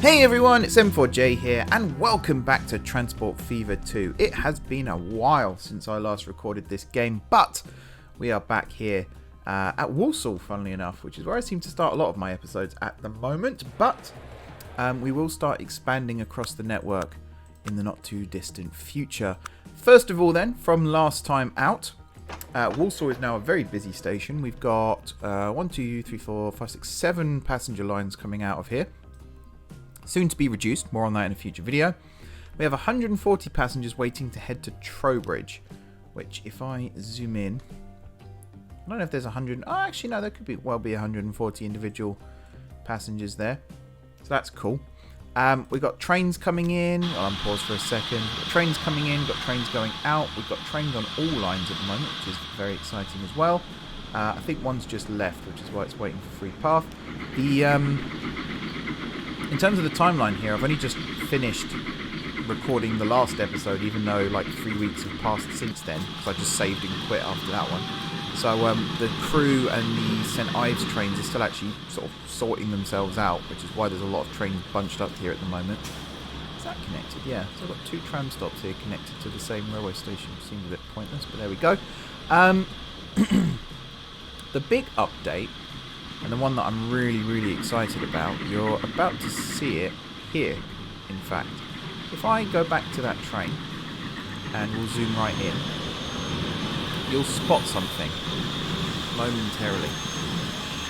Hey everyone, it's M4J here, and welcome back to Transport Fever 2. It has been a while since I last recorded this game, but we are back here at Walsall, funnily enough, which is where I seem to start a lot of my episodes at the moment, but we will start expanding across the network in the not too distant future. First of all then, from last time out, Walsall is now a very busy station. We've got 1, 2, 3, 4, 5, 6, 7 passenger lines coming out of here. Soon to be reduced, more on that in a future video. We have 140 passengers waiting to head to Trowbridge, which if I zoom in, I don't know if there's 100, oh actually no, there could be 140 individual passengers there, so that's cool. We've got trains coming in, I'll unpause for a second, we've got trains coming in, we've got trains going out, we've got trains on all lines at the moment, which is very exciting as well. I think one's just left, which is why it's waiting for free path. In terms of the timeline here, I've only just finished recording the last episode, even though like 3 weeks have passed since then, because I just saved and quit after that one. So the crew and the St Ives trains are still actually sort of sorting themselves out, which is why there's a lot of trains bunched up here at the moment. Is that connected? Yeah, so I've got 2 tram stops here connected to the same railway station. Seems a bit pointless, but there we go. The big update, and the one that I'm really excited about, you're about to see it here, in fact. If I go back to that train, and we'll zoom right in, you'll spot something momentarily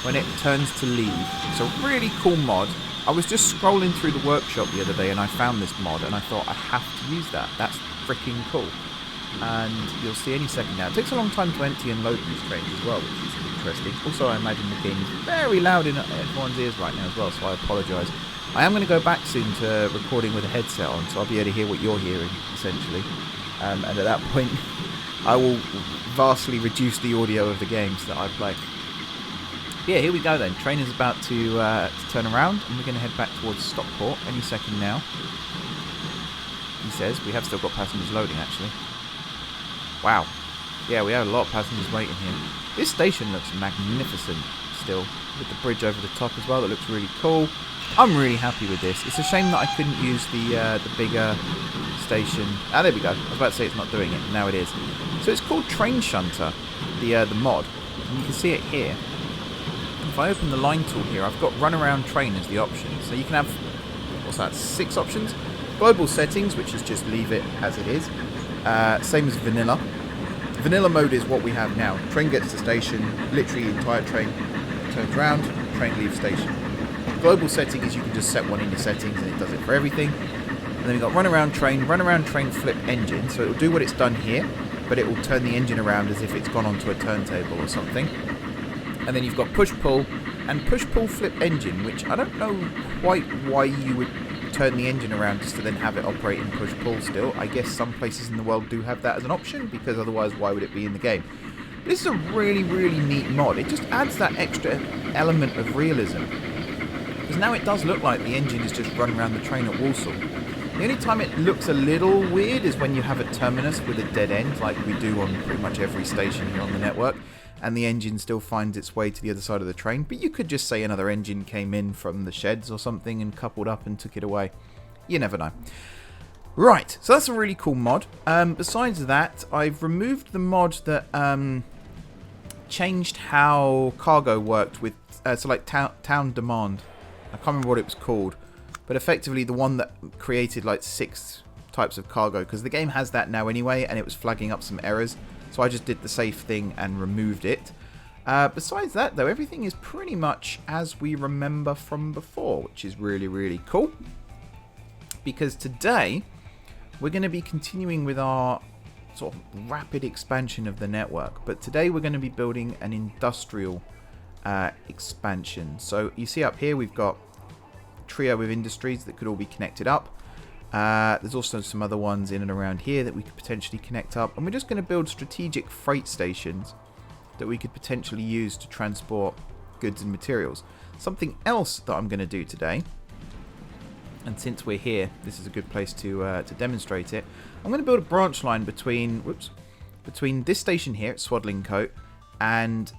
when it turns to leave. It's a really cool mod. I was just scrolling through the workshop the other day and I found this mod and I thought I have to use that. That's freaking cool. And you'll see any second now. It takes a long time to empty and load these trains as well, which is interesting. Also, I imagine the game is very loud in everyone's ears right now as well, so I apologise. I am going to go back soon to recording with a headset on, so I'll be able to hear what you're hearing, essentially. And at that point, I will vastly reduce the audio of the games that I play. Yeah, here we go then. Train is about to turn around, and we're going to head back towards Stockport any second now. He says. We have still got passengers loading, actually. Wow. Yeah, we have a lot of passengers waiting here. This station looks magnificent still, with the bridge over the top as well. That looks really cool. I'm really happy with this. It's a shame that I couldn't use the bigger station. Ah, there we go. I was about to say it's not doing it, but now it is. So it's called Train Shunter, the mod, and you can see it here. If I open the line tool here, I've got run around train as the option. So you can have, what's that, 6 options? Global settings, which is just leave it as it is. Same as vanilla. Vanilla mode is what we have now. Train gets to station, literally the entire train turns around, train leaves station. Global setting is you can just set one in your settings and it does it for everything. And then we've got run around train flip engine. So it will do what it's done here, but it will turn the engine around as if it's gone onto a turntable or something. And then you've got push pull and push pull flip engine, which I don't know quite why you would turn the engine around just to then have it operate in push pull still. I guess some places in the world do have that as an option, because otherwise why would it be in the game? But this is a really neat mod. It just adds that extra element of realism, because now it does look like the engine is just running around the train at Walsall. The only time it looks a little weird is when you have a terminus with a dead end, like we do on pretty much every station here on the network, and the engine still finds its way to the other side of the train. But you could just say another engine came in from the sheds or something and coupled up and took it away. You never know. Right, so that's a really cool mod. Besides that, I've removed the mod that changed how cargo worked with, so like town demand. I can't remember what it was called, but effectively the one that created like 6 types of cargo, because the game has that now anyway, and it was flagging up some errors. So I just did the safe thing and removed it. Besides that, though, everything is pretty much as we remember from before, which is really cool. Because today, we're going to be continuing with our sort of rapid expansion of the network. But today, we're going to be building an industrial expansion. So you see up here, we've got a trio of industries that could all be connected up. There's also some other ones in and around here that we could potentially connect up, and we're just going to build strategic freight stations that we could potentially use to transport goods and materials. Something else that I'm going to do today, and since we're here, this is a good place to demonstrate it. I'm going to build a branch line between this station here at Swadlincote and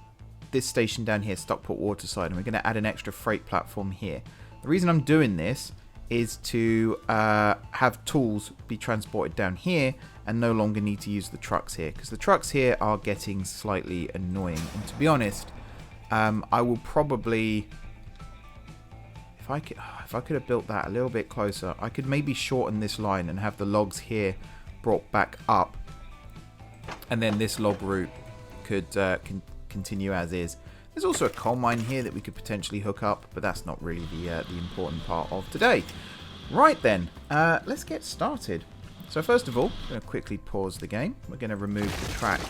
this station down here, Stockport Waterside, and we're going to add an extra freight platform here. The reason I'm doing this is to have tools be transported down here and no longer need to use the trucks here, because the trucks here are getting slightly annoying. And to be honest, I will probably, if I could have built that a little bit closer, I could maybe shorten this line and have the logs here brought back up, and then this log route could continue as is. There's also a coal mine here that we could potentially hook up, but that's not really the important part of today. Right then, let's get started. So first of all, I'm going to quickly pause the game. We're going to remove the track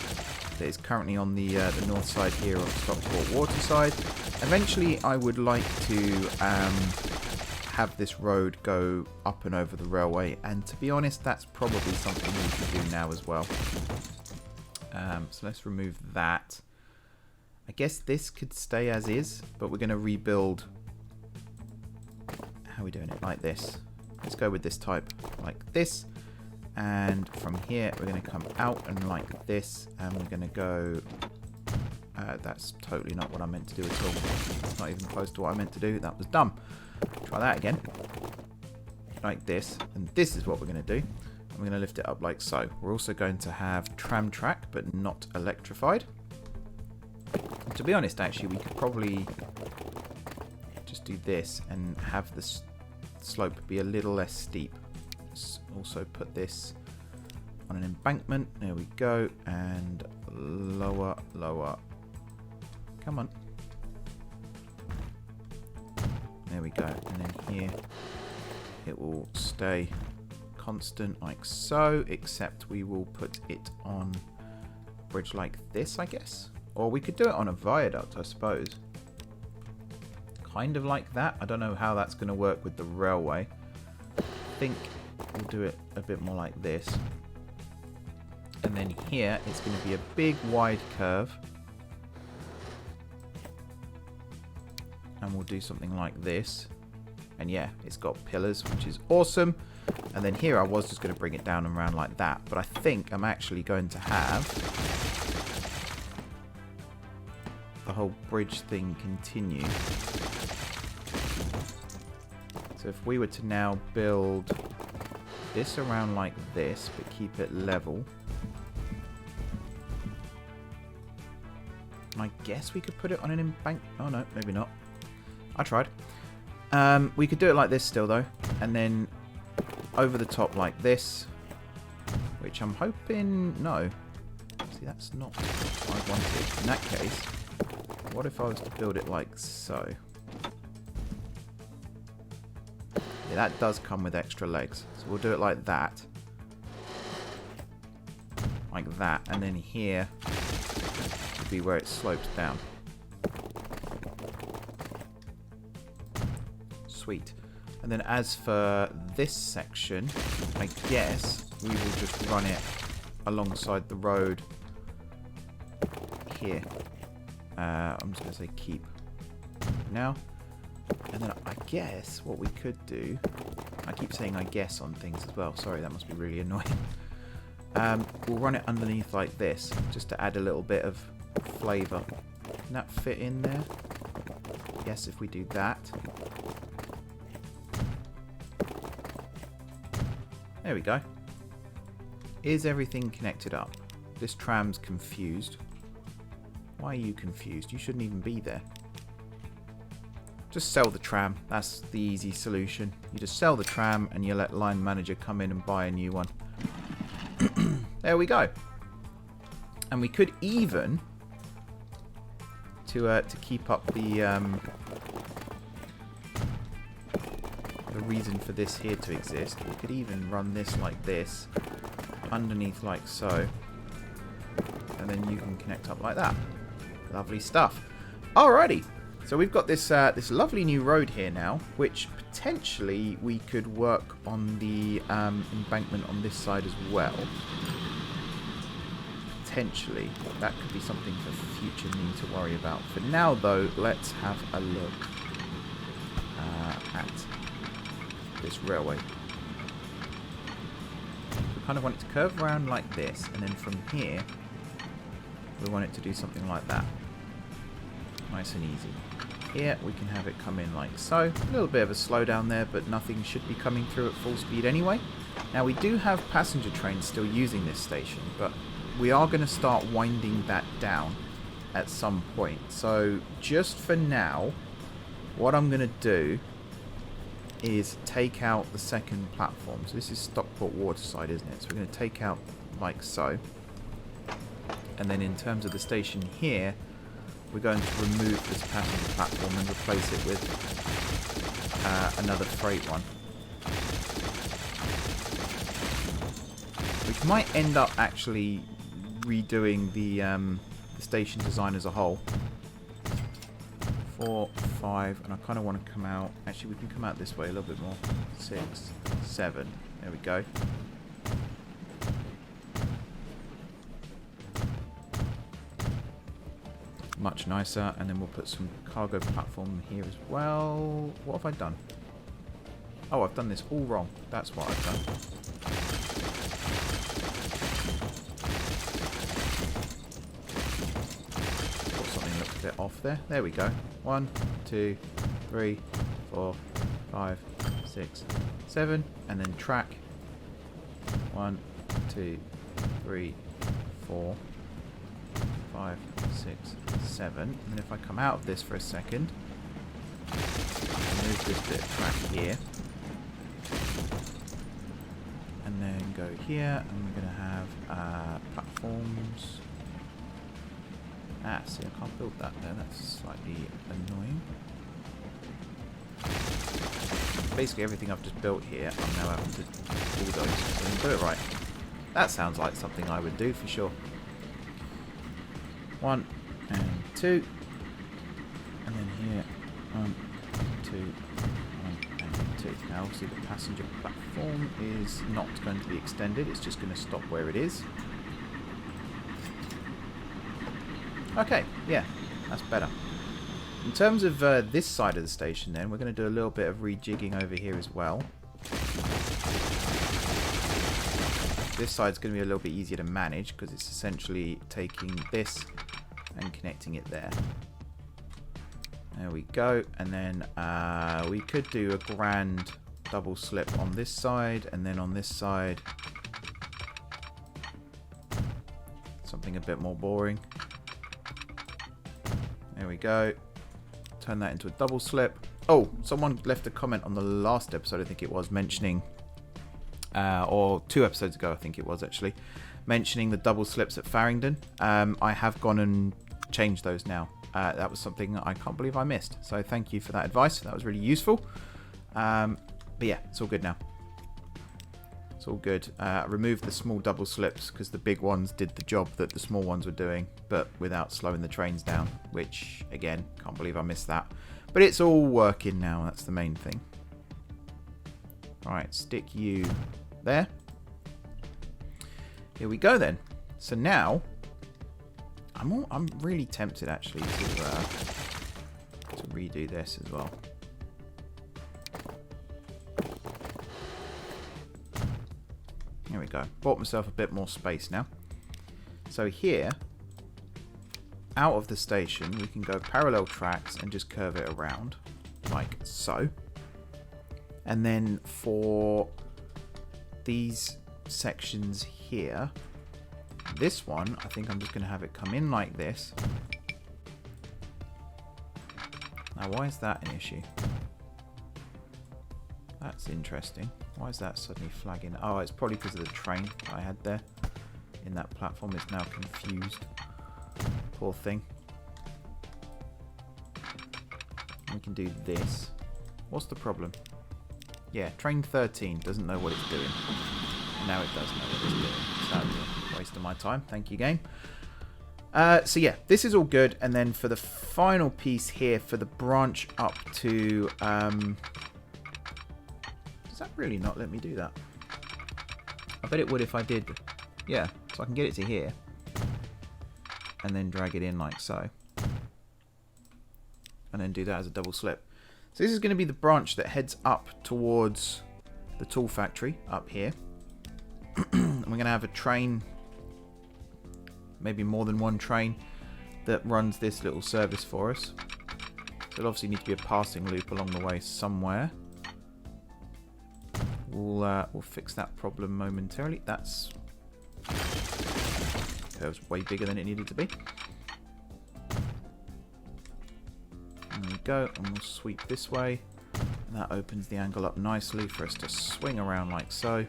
that is currently on the north side here of Stockport Waterside. Eventually, I would like to have this road go up and over the railway, and to be honest, that's probably something we could do now as well. So let's remove that. I guess this could stay as is, but we're going to rebuild. How are we doing it? Like this. Let's go with this type like this. And from here, we're going to come out and like this. And we're going to go... that's totally not what I meant to do at all. It's not even close to what I meant to do. That was dumb. Try that again. Like this. And this is what we're going to do. I'm going to lift it up like so. We're also going to have tram track, but not electrified. To be honest, actually, we could probably just do this and have the slope be a little less steep. Let's also put this on an embankment. There we go. And lower, lower. Come on. There we go. And then here it will stay constant like so, except we will put it on a bridge like this, I guess. Or we could do it on a viaduct, I suppose. Kind of like that. I don't know how that's going to work with the railway. I think we'll do it a bit more like this. And then here, it's going to be a big wide curve. And we'll do something like this. And yeah, it's got pillars, which is awesome. And then here I was just going to bring it down and around like that. But I think I'm actually going to have the whole bridge thing continue. So if we were to now build this around like this, but keep it level, I guess we could put it on an embankment. Oh no, maybe not. I tried. We could do it like this still though, and then over the top like this, which I'm hoping, no. See, that's not what I wanted. In that case, what if I was to build it like so? Yeah, that does come with extra legs. So we'll do it like that. Like that. And then here would be where it slopes down. Sweet. And then as for this section, I guess we will just run it alongside the road here. I'm just going to say keep now. And then I guess what we could do... I keep saying I guess on things as well. Sorry, that must be really annoying. We'll run it underneath like this, just to add a little bit of flavour. Can that fit in there? Yes, if we do that. There we go. Is everything connected up? This tram's confused. Why are you confused? You shouldn't even be there. Just sell the tram. That's the easy solution. You just sell the tram and you let line manager come in and buy a new one. There we go. And we could even, to keep up the reason for this here to exist, we could even run this like this, underneath like so, and then you can connect up like that. Lovely stuff. Alrighty, so we've got this this lovely new road here now, which potentially we could work on the embankment on this side as well. Potentially, that could be something for future me to worry about. For now, though, let's have a look at this railway. We kind of want it to curve around like this, and then from here, we want it to do something like that. Nice and easy. here, we can have it come in like so. A little bit of a slowdown there, but nothing should be coming through at full speed anyway. Now, we do have passenger trains still using this station, but we are going to start winding that down at some point. So just for now, what I'm going to do is take out the second platform. So this is Stockport Waterside, isn't it? So we're going to take out like so. And then in terms of the station here, we're going to remove this passenger platform and replace it with another freight one. Which might end up actually redoing the station design as a whole. 4, 5, and I kind of want to come out. Actually, we can come out this way a little bit more. 6, 7. There we go. Much nicer, and then we'll put some cargo platform here as well. What have I done? Oh, I've done this all wrong. That's what I've done. Put something looks a bit off there. There we go. 1, 2, 3, 4, 5, 6, 7, and then track. 1, 2, 3, 4, 5, 6, 7. And then if I come out of this for a second, move this bit of track here, and then go here, and we're going to have platforms. Ah, see, I can't build that there. That's slightly annoying. Basically, everything I've just built here, I'm now having to bulldoze, so I can do it right. That sounds like something I would do for sure. 1 and 2, and then here 1, 2, 1 and 2. Now obviously the passenger platform is not going to be extended, it's just going to stop where it is. Okay, yeah, that's better. In terms of this side of the station then, we're going to do a little bit of rejigging over here as well. This side's going to be a little bit easier to manage because it's essentially taking this and connecting it there. There we go. And then we could do a grand double slip on this side, and then on this side something a bit more boring. There we go. Turn that into a double slip. Oh, someone left a comment on the last episode, I think it was, mentioning or 2 episodes ago I think it was actually, mentioning the double slips at Farringdon. I have gone and changed those now. That was something I can't believe I missed, so thank you for that advice. That was really useful. But yeah, it's all good now. It's all good. Removed the small double slips because the big ones did the job that the small ones were doing, but without slowing the trains down, which again, can't believe I missed that. But it's all working now, that's the main thing. Right, stick you there. Here we go then. So now I'm really tempted actually to redo this as well. Here we go. Bought myself a bit more space now. So here, out of the station, we can go parallel tracks and just curve it around, like so. And then for these sections here, this one, I think I'm just going to have it come in like this. Now, why is that an issue? That's interesting. Why is that suddenly flagging? Oh, it's probably because of the train I had there in that platform. It's now confused. Poor thing. We can do this. What's the problem? Yeah, train 13 doesn't know what it's doing. Now it does know what it's doing. So, waste of my time. Thank you, game. So yeah, this is all good. And then for the final piece here, for the branch up to... does that really not let me do that? I bet it would if I did. Yeah, so I can get it to here. And then drag it in like so. And then do that as a double slip. So this is going to be the branch that heads up towards the tool factory up here. And we're going to have a train, maybe more than one train, that runs this little service for us. So it'll obviously need to be a passing loop along the way somewhere. We'll fix that problem momentarily. That's curve's way bigger than it needed to be. There we go, and we'll sweep this way. And that opens the angle up nicely for us to swing around like so.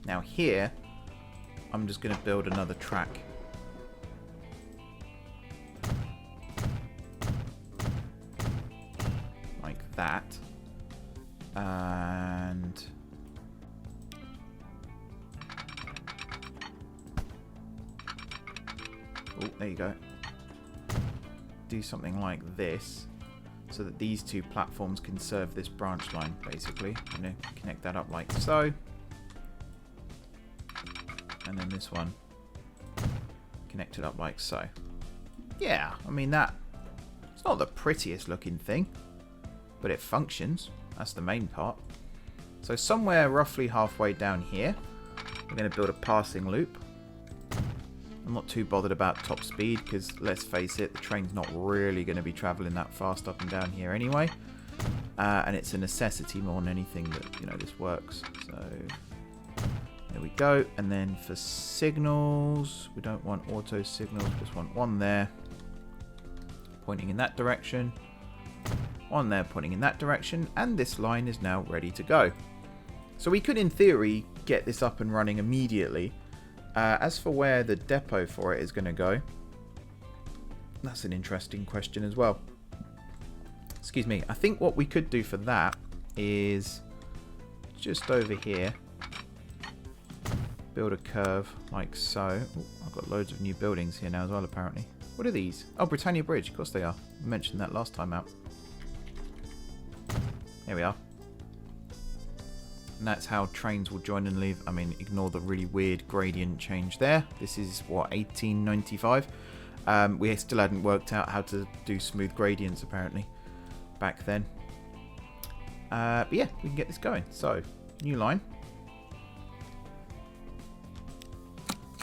Now here, I'm just going to build another track. Like that. And oh, there you go. Do something like this so that these two platforms can serve this branch line, basically. I'm going to connect that up like so. And then this one connected up like so. Yeah, I mean that, it's not the prettiest looking thing, but it functions. That's the main part. So somewhere roughly halfway down here, we're going to build a passing loop. I'm not too bothered about top speed because, let's face it, the train's not really going to be travelling that fast up and down here anyway. And it's a necessity more than anything that, you know, this works. So there we go. And then for signals, we don't want auto signals, we just want one there pointing in that direction. One there pointing in that direction, and this line is now ready to go. So we could, in theory, get this up and running immediately. As for where the depot for it is going to go, that's an interesting question as well. Excuse me. I think what we could do for that is just over here, build a curve like so. Ooh, I've got loads of new buildings here now as well, apparently. What are these? Oh, Britannia Bridge. Of course they are. I mentioned that last time out. Here we are. And that's how trains will join and leave. I mean, ignore the really weird gradient change there. This is, what, 1895? We still hadn't worked out how to do smooth gradients, apparently, back then. But yeah, we can get this going. So, new line.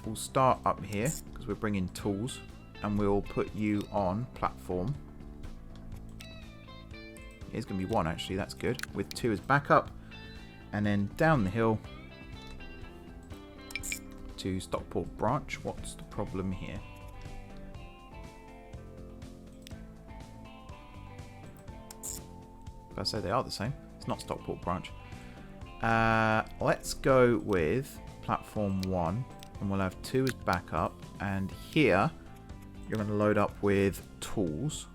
We'll start up here, because we're bringing tools. And we'll put you on platform. Here's going to be one, actually. That's good. With 2 as backup. And then down the hill to Stockport branch. What's the problem here? If I say they are the same, it's not Stockport branch. Let's go with platform 1. And we'll have 2 as backup. And here, you're going to load up with tools,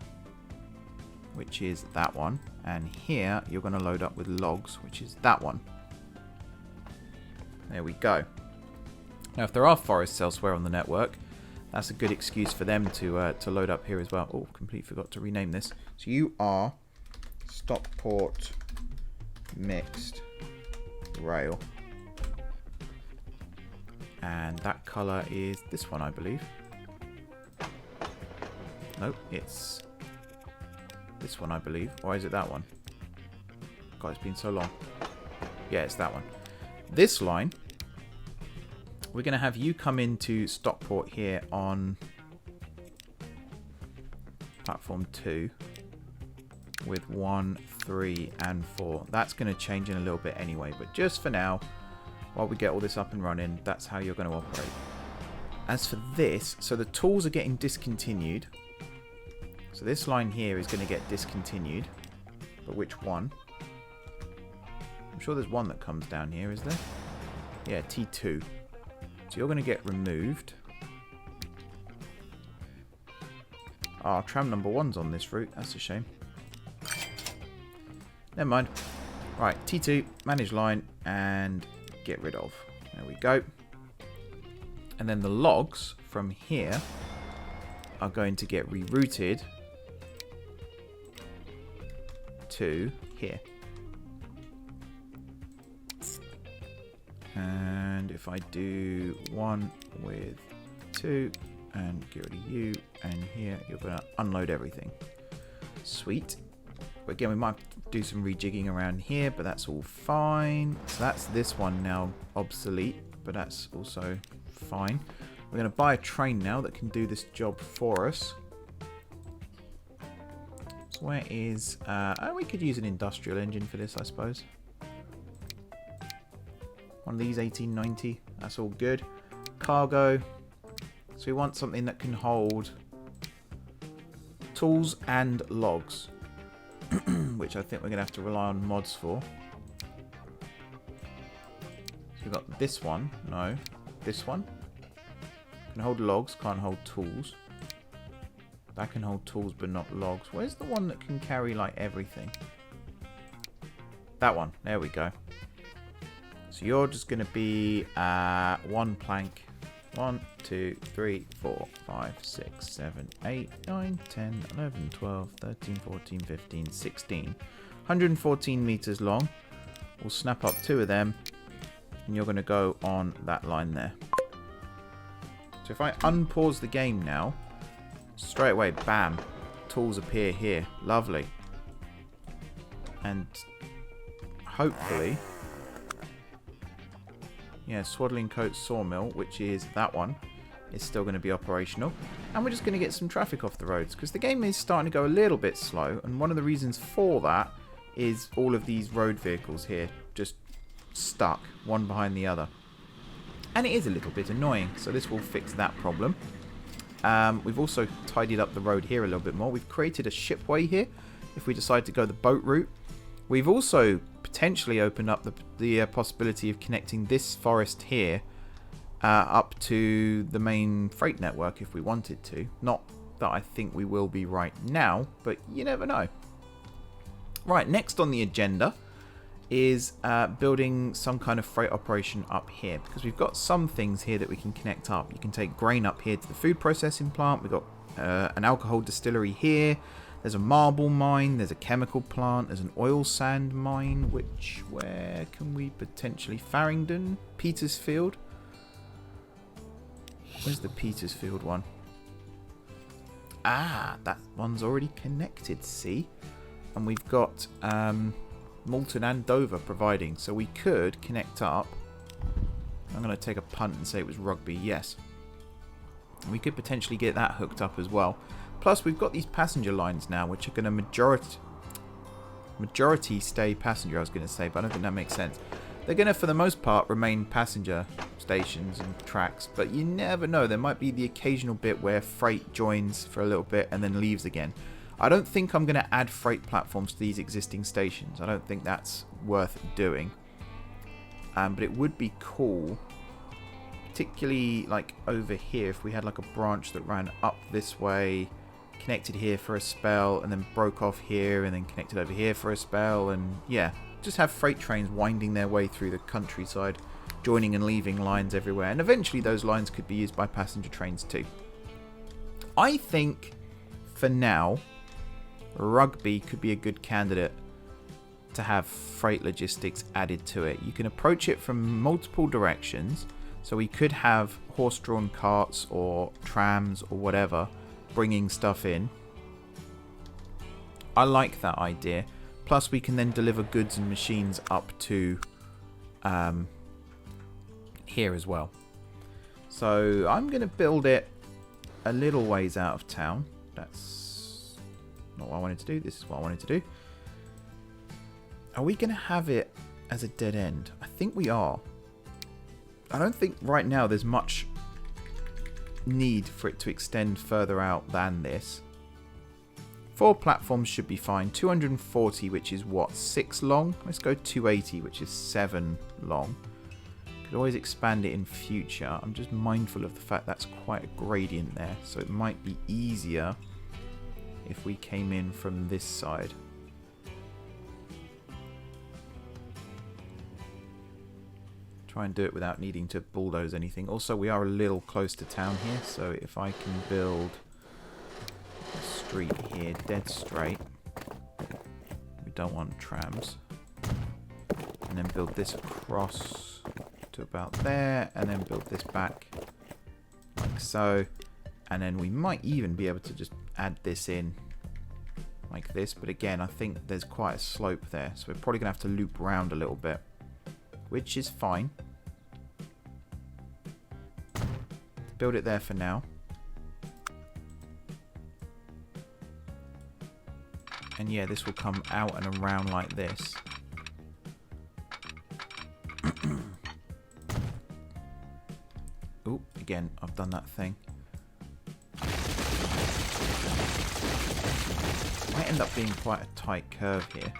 which is that one. And here, you're going to load up with logs, which is that one. There we go. Now, if there are forests elsewhere on the network, that's a good excuse for them to load up here as well. Oh, completely forgot to rename this. So you are Stockport Mixed Rail. And that colour is this one, I believe. Nope, it's this one, I believe. Or is it that one? God, it's been so long. Yeah, it's that one. This line, we're going to have you come into Stockport here on platform 2 with 1, 3, and 4. That's going to change in a little bit anyway, but just for now, while we get all this up and running, that's how you're going to operate. As for this, so the tools are getting discontinued. So this line here is going to get discontinued. But which one? I'm sure there's one that comes down here, is there? Yeah, T2. So you're going to get removed. Ah, tram number 1's on this route. That's a shame. Never mind. Right, T2, manage line, and get rid of. There we go. And then the logs from here are going to get rerouted to here. And if I do 1 with 2 and get rid of you, and here you're going to unload everything. Sweet. But again, we might do some rejigging around here, but that's all fine. So that's this one now obsolete, but that's also fine. We're going to buy a train now that can do this job for us. Where is... oh, we could use an industrial engine for this, I suppose. One of these 1890. That's all good. Cargo. So we want something that can hold tools and logs. Which I think we're going to have to rely on mods for. So we've got this one. No. This one. Can hold logs, can't hold tools. That can hold tools but not logs. Where's the one that can carry like everything? That one. There we go. So you're just going to be one plank. 1, 2, 3, 4, 5, 6, 7, 8, 9, 10, 11, 12, 13, 14, 15, 16. 114 meters long. We'll snap up 2 of them. And you're going to go on that line there. So if I unpause the game now, straight away, bam, tools appear here. Lovely. And hopefully, yeah, Swaddling Coat Sawmill, which is that one, is still going to be operational. And we're just going to get some traffic off the roads, because the game is starting to go a little bit slow. And one of the reasons for that is all of these road vehicles here just stuck, one behind the other. And it is a little bit annoying, so this will fix that problem. We've also tidied up the road here a little bit more. We've created a shipway here if we decide to go the boat route. We've also potentially opened up the possibility of connecting this forest here up to the main freight network if we wanted to. Not that I think we will be right now, but you never know. Right, next on the agenda is building some kind of freight operation up here, because we've got some things here that we can connect up. You can take grain up here to the food processing plant. We've got an alcohol distillery here. There's a marble mine. There's a chemical plant. There's an oil sand mine. Where can we potentially... Farringdon? Petersfield? Where's the Petersfield one? Ah, that one's already connected, see? And we've got... Moulton and Dover providing, so we could connect up. I'm going to take a punt and say it was Rugby. Yes, we could potentially get that hooked up as well. Plus we've got these passenger lines now, which are going to majority stay passenger, I was going to say, but I don't think that makes sense. They're going to, for the most part, remain passenger stations and tracks, but you never know. There might be the occasional bit where freight joins for a little bit and then leaves again. I don't think I'm going to add freight platforms to these existing stations. I don't think that's worth doing. But it would be cool, particularly like over here, if we had like a branch that ran up this way, connected here for a spell, and then broke off here, and then connected over here for a spell, and yeah, just have freight trains winding their way through the countryside, joining and leaving lines everywhere, and eventually those lines could be used by passenger trains too. I think, for now, Rugby could be a good candidate to have freight logistics added to it. You can approach it from multiple directions, so we could have horse-drawn carts or trams or whatever bringing stuff in. I like that idea. Plus we can then deliver goods and machines up to here as well. So I'm going to build it a little ways out of town. That's not what I wanted to do. This is what I wanted to do. Are we going to have it as a dead end? I think we are. I don't think right now there's much need for it to extend further out than this. 4 platforms should be fine. 240, which is what, 6 long? Let's go 280, which is 7 long. Could always expand it in future. I'm just mindful of the fact that's quite a gradient there, so it might be easier if we came in from this side. Try and do it without needing to bulldoze anything. Also, we are a little close to town here, so if I can build a street here dead straight, we don't want trams, and then build this across to about there, and then build this back like so, and then we might even be able to just add this in like this, but again I think there's quite a slope there, so we're probably gonna have to loop around a little bit, which is fine. Build it there for now. And yeah, this will come out and around like this. Oh, again, I've done that thing. Might end up being quite a tight curve here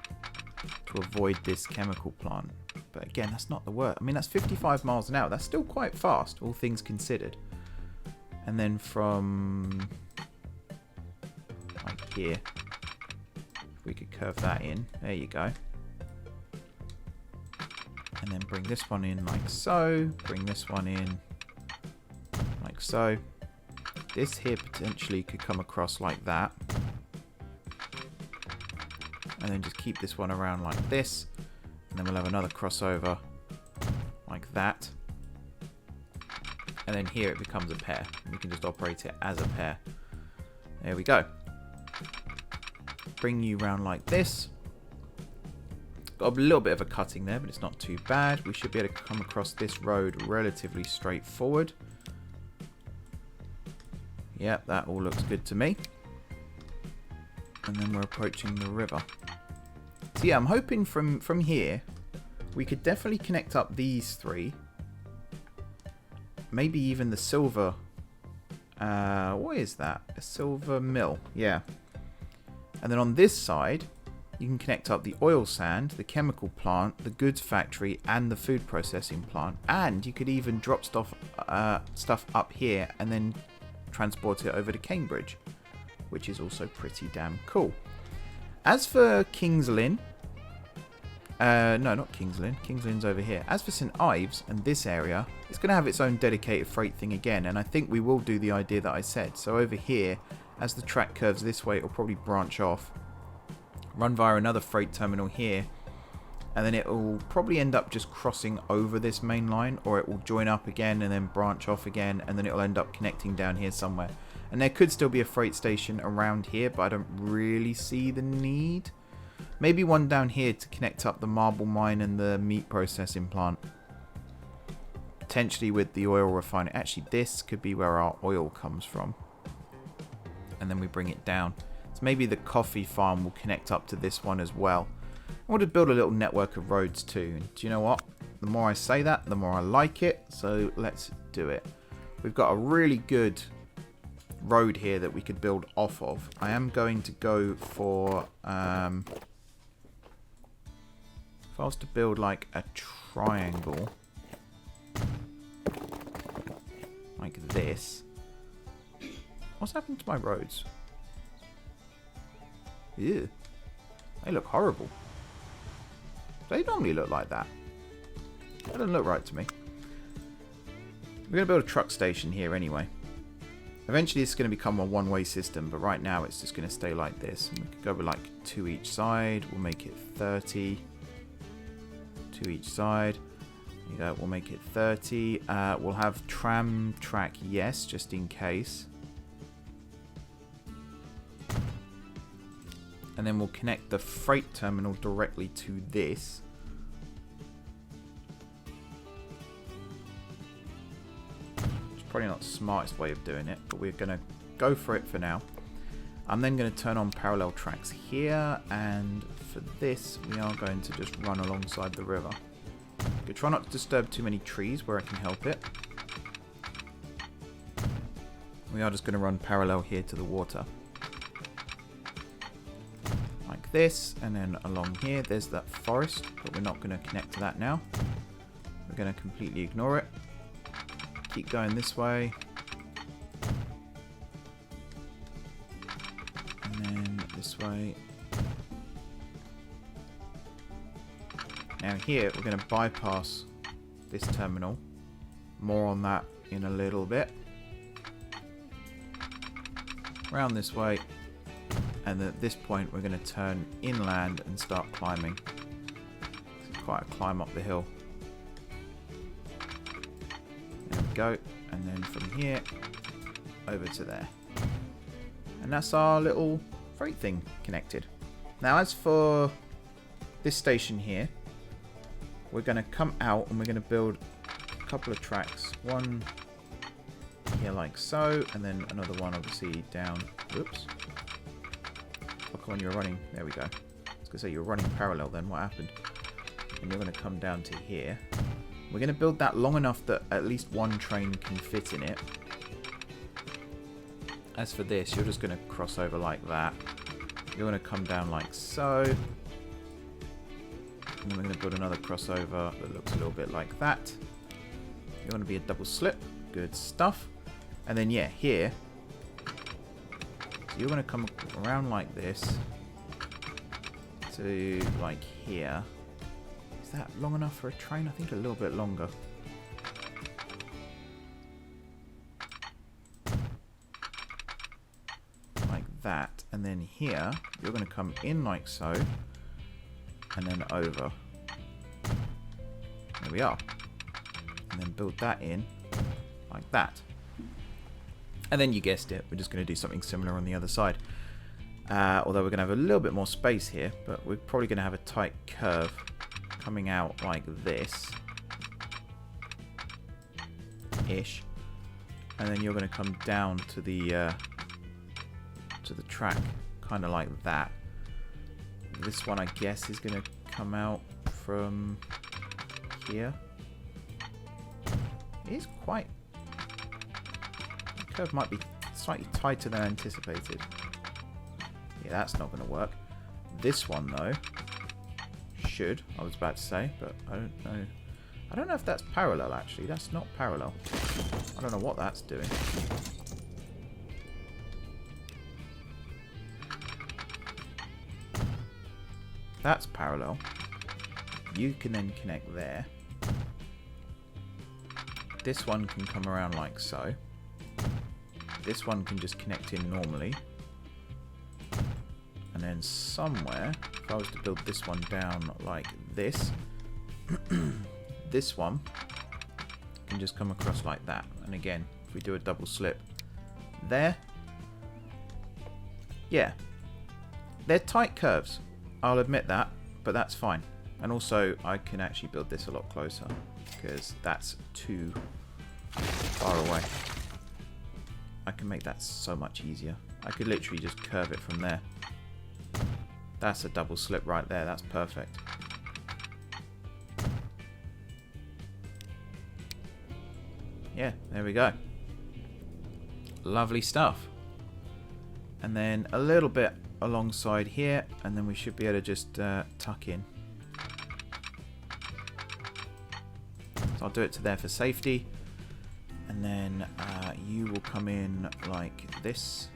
to avoid this chemical plant. But again, that's not the worst. I mean, that's 55 miles an hour. That's still quite fast, all things considered. And then from like here, if we could curve that in. There you go. And then bring this one in like so. Bring this one in like so. This here potentially could come across like that. And then just keep this one around like this. And then we'll have another crossover like that. And then here it becomes a pair. We can just operate it as a pair. There we go. Bring you round like this. Got a little bit of a cutting there, but it's not too bad. We should be able to come across this road relatively straightforward. Yep, that all looks good to me. And then we're approaching the river. So yeah, I'm hoping from here, we could definitely connect up these three. Maybe even the silver. What is that? A silver mill. Yeah. And then on this side, you can connect up the oil sand, the chemical plant, the goods factory, and the food processing plant. And you could even drop stuff up here and then transport it over to Cambridge, which is also pretty damn cool. As for King's Lynn, no, not King's Lynn. King's Lynn's over here. As for St Ives and this area, it's going to have its own dedicated freight thing again, and I think we will do the idea that I said. So over here, as the track curves this way, it'll probably branch off, run via another freight terminal here, and then it will probably end up just crossing over this main line, or it will join up again and then branch off again, and then it will end up connecting down here somewhere. And there could still be a freight station around here, but I don't really see the need. Maybe one down here to connect up the marble mine and the meat processing plant. Potentially with the oil refinery. Actually, this could be where our oil comes from. And then we bring it down. So maybe the coffee farm will connect up to this one as well. I want to build a little network of roads too. And do you know what? The more I say that, the more I like it. So let's do it. We've got a really good road here that we could build off of. I am going to go for if I was to build like a triangle like this. What's happened to my roads? Ew. They look horrible. They normally look like that. That doesn't look right to me. We're going to build a truck station here anyway. Eventually it's going to become a one-way system, but right now it's just going to stay like this. And we could go with like 2 each side. We'll make it 30. 2 each side. You know, we'll make it 30. We'll have tram track, yes, just in case. And then we'll connect the freight terminal directly to this. Probably not the smartest way of doing it, but we're going to go for it for now. I'm then going to turn on parallel tracks here, and for this we are going to just run alongside the river. Okay, try not to disturb too many trees where I can help it. We are just going to run parallel here to the water. Like this, and then along here there's that forest, but we're not going to connect to that now. We're going to completely ignore it. Keep going this way. And then this way. Now here we're going to bypass this terminal. More on that in a little bit. Round this way. And at this point we're going to turn inland and start climbing. It's quite a climb up the hill. Go, and then from here over to there, and that's our little freight thing connected. Now as for this station here, we're going to come out and we're going to build a couple of tracks, one here like so, and then another one obviously down, oops, Oh, come on, you're running. There we go. I was going to say you're running parallel then. What happened? And you're going to come down to here. We're going to build that long enough that at least one train can fit in it. As for this, you're just going to cross over like that. You're going to come down like so. And then we're going to build another crossover that looks a little bit like that. You're going to be a double slip. Good stuff. And then, yeah, here. So you're going to come around like this to like here. Is that long enough for a train? I think a little bit longer. Like that. And then here, you're going to come in like so. And then over. There we are. And then build that in like that. And then you guessed it, we're just going to do something similar on the other side. Although we're going to have a little bit more space here, but we're probably going to have a tight curve coming out like this. Ish. And then you're going to come down to the track, kind of like that. This one, I guess, is going to come out from here. It is quite... The curve might be slightly tighter than anticipated. Yeah, that's not going to work. This one, though, should, I was about to say, but I don't know. I don't know if that's parallel, actually. That's not parallel. I don't know what that's doing. That's parallel. You can then connect there. This one can come around like so. This one can just connect in normally. And then somewhere, if I was to build this one down like this, this one can just come across like that. And again, if we do a double slip there, yeah, they're tight curves. I'll admit that, but that's fine. And also, I can actually build this a lot closer because that's too far away. I can make that so much easier. I could literally just curve it from there. That's a double slip right there. That's perfect. Yeah, there we go. Lovely stuff. And then a little bit alongside here, and then we should be able to just tuck in. So I'll do it to there for safety. And then you will come in like this.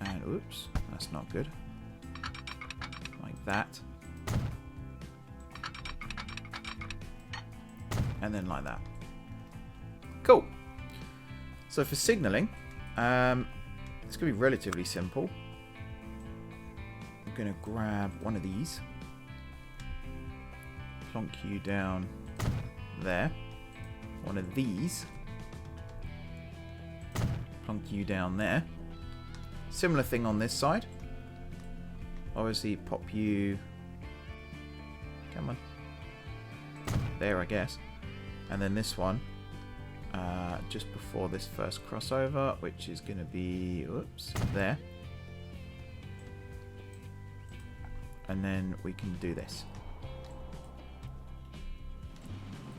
And oops, that's not good. Like that. And then like that. Cool. So for signalling, it's going to be relatively simple. I'm going to grab one of these. Plonk you down there. One of these. Plonk you down there. Similar thing on this side. Obviously pop you... Come on. There, I guess. And then this one. Just before this first crossover, which is going to be... Oops. There. And then we can do this.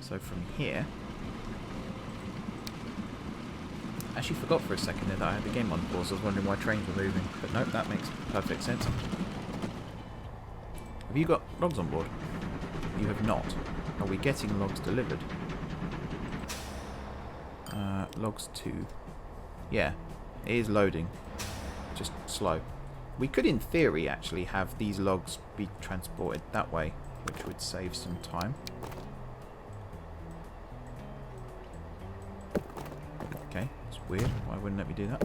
So from here... Actually forgot for a second there that I had the game on pause. I was wondering why trains were moving. But nope, that makes perfect sense. Have you got logs on board? You have not. Are we getting logs delivered? Logs 2. Yeah, it is loading. Just slow. We could, in theory, actually have these logs be transported that way, which would save some time. Okay, it's weird. Why wouldn't let me do that?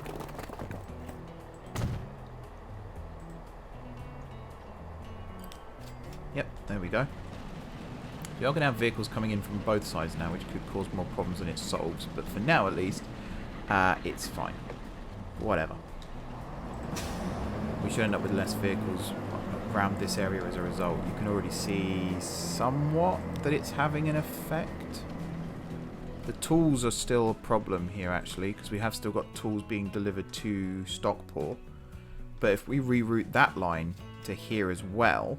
Yep, there we go. We are going to have vehicles coming in from both sides now, which could cause more problems than it solves. But for now, at least, it's fine. Whatever. We should end up with less vehicles around this area as a result. You can already see somewhat that it's having an effect. The tools are still a problem here, actually, because we have still got tools being delivered to Stockport. But if we reroute that line to here as well,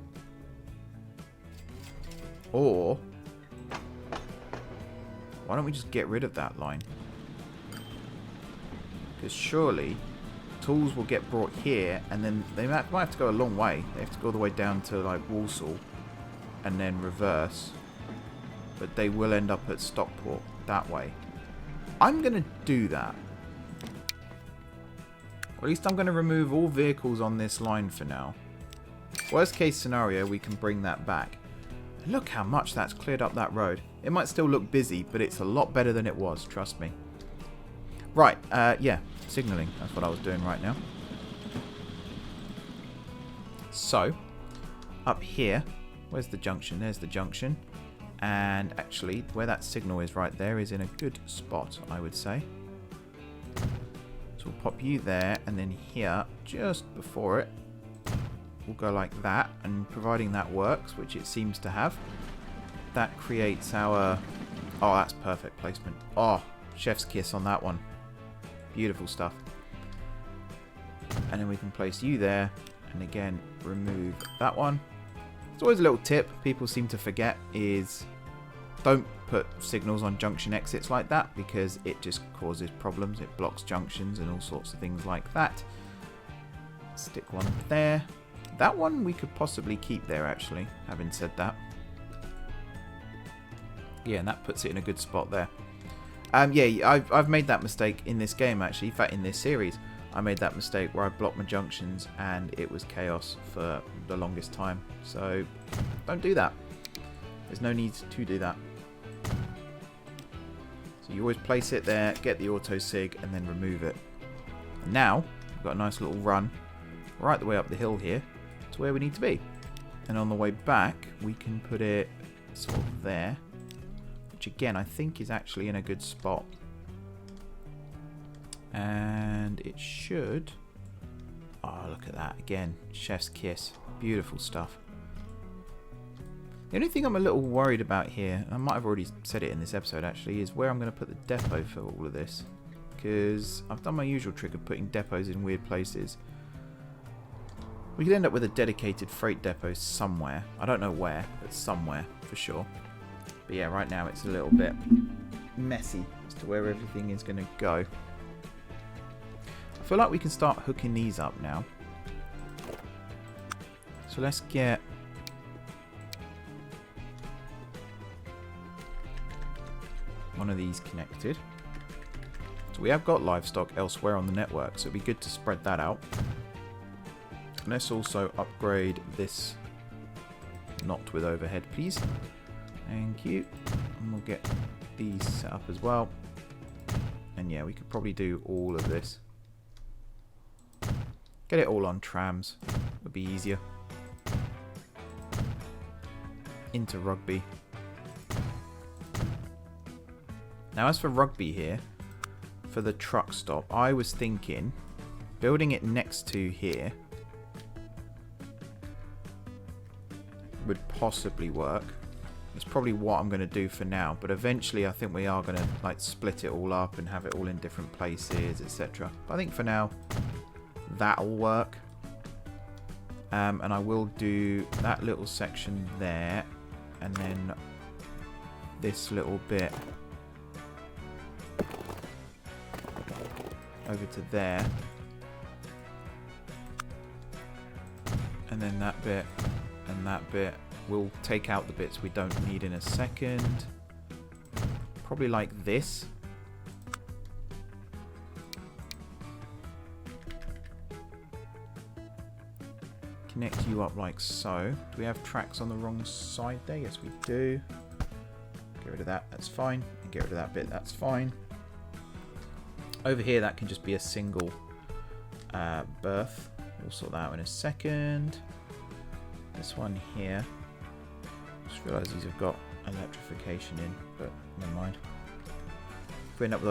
or why don't we just get rid of that line? Because surely tools will get brought here, and then they might have to go a long way. They have to go all the way down to like Walsall and then reverse. But they will end up at Stockport that way. I'm going to do that. Or at least I'm going to remove all vehicles on this line for now. Worst case scenario, we can bring that back. Look how much that's cleared up that road. It might still look busy, but it's a lot better than it was, trust me. Right, yeah, signalling. That's what I was doing right now. So, up here, where's the junction? There's the junction. And actually, where that signal is right there is in a good spot, I would say. So we'll pop you there, and then here, just before it, we'll go like that. And providing that works, which it seems to have, that creates our... Oh, that's perfect placement. Oh, chef's kiss on that one. Beautiful stuff. And then we can place you there, and again, remove that one. It's always a little tip people seem to forget is don't put signals on junction exits like that, because it just causes problems. It blocks junctions and all sorts of things like that. Stick one there. That one we could possibly keep there, actually, having said that. Yeah, and that puts it in a good spot there. Yeah, I've made that mistake in this game, actually. In fact, in this series, I made that mistake where I blocked my junctions and it was chaos for the longest time. So, don't do that. There's no need to do that. So you always place it there, get the auto sig, and then remove it. And now, we've got a nice little run right the way up the hill here to where we need to be. And on the way back, we can put it sort of there. Which again, I think is actually in a good spot. And it should... Oh, look at that. Again, chef's kiss. Beautiful stuff. The only thing I'm a little worried about here, I might have already said it in this episode actually, is where I'm going to put the depot for all of this. Because I've done my usual trick of putting depots in weird places. We could end up with a dedicated freight depot somewhere. I don't know where, but somewhere for sure. But yeah, right now it's a little bit messy as to where everything is going to go. I feel like we can start hooking these up now. So let's get... one of these connected. So we have got livestock elsewhere on the network, so it'd be good to spread that out. And let's also upgrade this not with overhead, please. Thank you. And we'll get these set up as well. And yeah, we could probably do all of this. Get it all on trams. Would be easier. Into Rugby. Now as for Rugby here, for the truck stop, I was thinking building it next to here would possibly work. It's probably what I'm going to do for now, but eventually I think we are going to like split it all up and have it all in different places, etc. But I think for now that'll work. And I will do that little section there, and then this little bit over to there, and then that bit and that bit. We'll take out the bits we don't need in a second. Probably like this. Connect you up like so. Do we have tracks on the wrong side there? Yes, we do. Get rid of that, that's fine. And get rid of that bit, that's fine. Over here, that can just be a single berth. We'll sort that out in a second. This one here. Just realised these have got electrification in, but never mind. If we end up with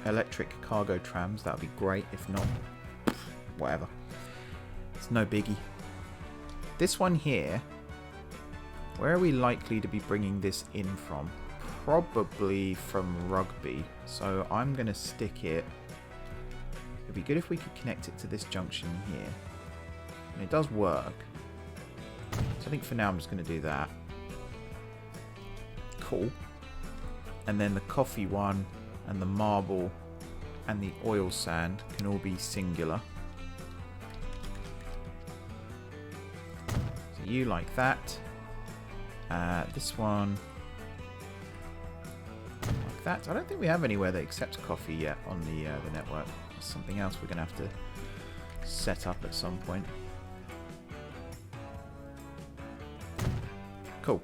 electric cargo trams, that would be great. If not, whatever. It's no biggie. This one here, where are we likely to be bringing this in from? Probably from Rugby. So I'm going to stick it. It'd be good if we could connect it to this junction here. And it does work. So I think for now I'm just going to do that. Cool. And then the coffee one and the marble and the oil sand can all be singular. So you like that. This one like that. I don't think we have anywhere that accepts coffee yet on the network. That's something else we're going to have to set up at some point. Cool.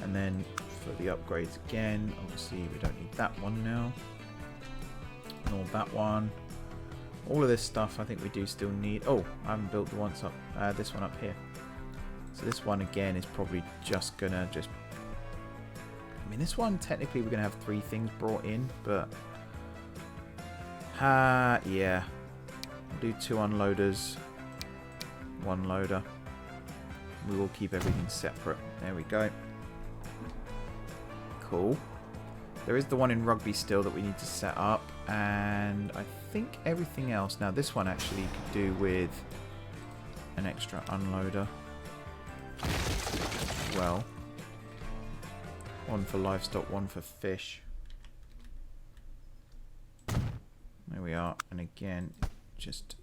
And then for the upgrades again, obviously we don't need that one now. Nor that one. All of this stuff I think we do still need. Oh, I haven't built the ones up. This one up here. So this one again is probably just gonna I mean, this one technically we're gonna have 3 things brought in, but yeah, we'll do 2 unloaders, 1 loader. We will keep everything separate. There we go. Cool. There is the one in Rugby still that we need to set up, and I think everything else. Now this one actually could do with an extra unloader. Well, 1 for livestock, 1 for fish. There we are. And again, just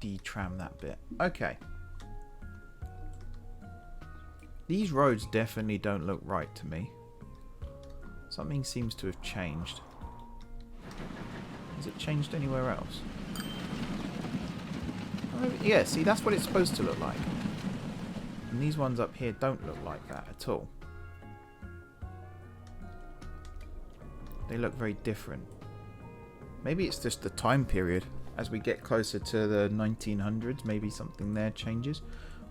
detram that bit. Okay. These roads definitely don't look right to me. Something seems to have changed. Has it changed anywhere else? Oh, yeah, see, that's what it's supposed to look like. And these ones up here don't look like that at all. They look very different. Maybe it's just the time period. As we get closer to the 1900s, maybe something there changes.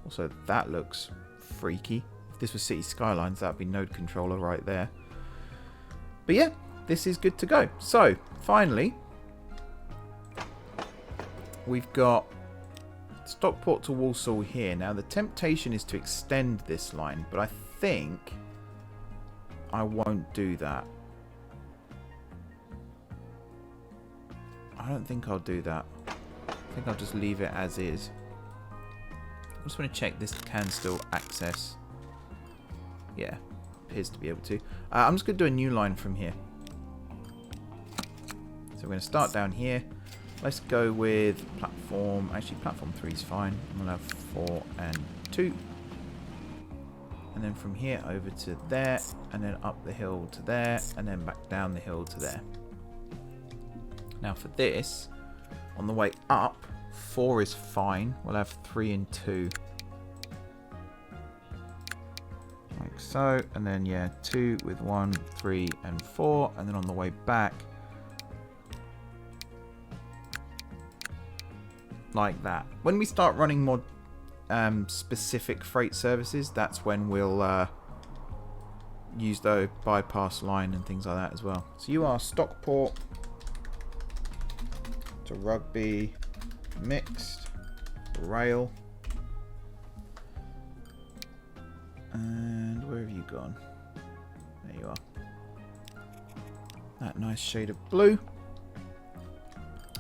Also, that looks freaky. If this was City Skylines, that would be node controller right there. But yeah, this is good to go. So, finally, we've got Stockport to Walsall here. Now, the temptation is to extend this line, but I think I won't do that. I don't think I'll do that. I think I'll just leave it as is. I just want to check this can still access. Yeah, appears to be able to. I'm just going to do a new line from here. So we're going to start down here. Let's go with platform. Actually, platform 3 is fine. We'll have 4 and 2. And then from here over to there. And then up the hill to there. And then back down the hill to there. Now for this, on the way up, 4 is fine. We'll have 3 and 2. Like so. And then, yeah, 2 with 1, 3 and 4. And then on the way back, like that. When we start running more specific freight services, that's when we'll use the bypass line and things like that as well. So you are Stockport to Rugby, mixed, rail. And where have you gone? There you are. That nice shade of blue.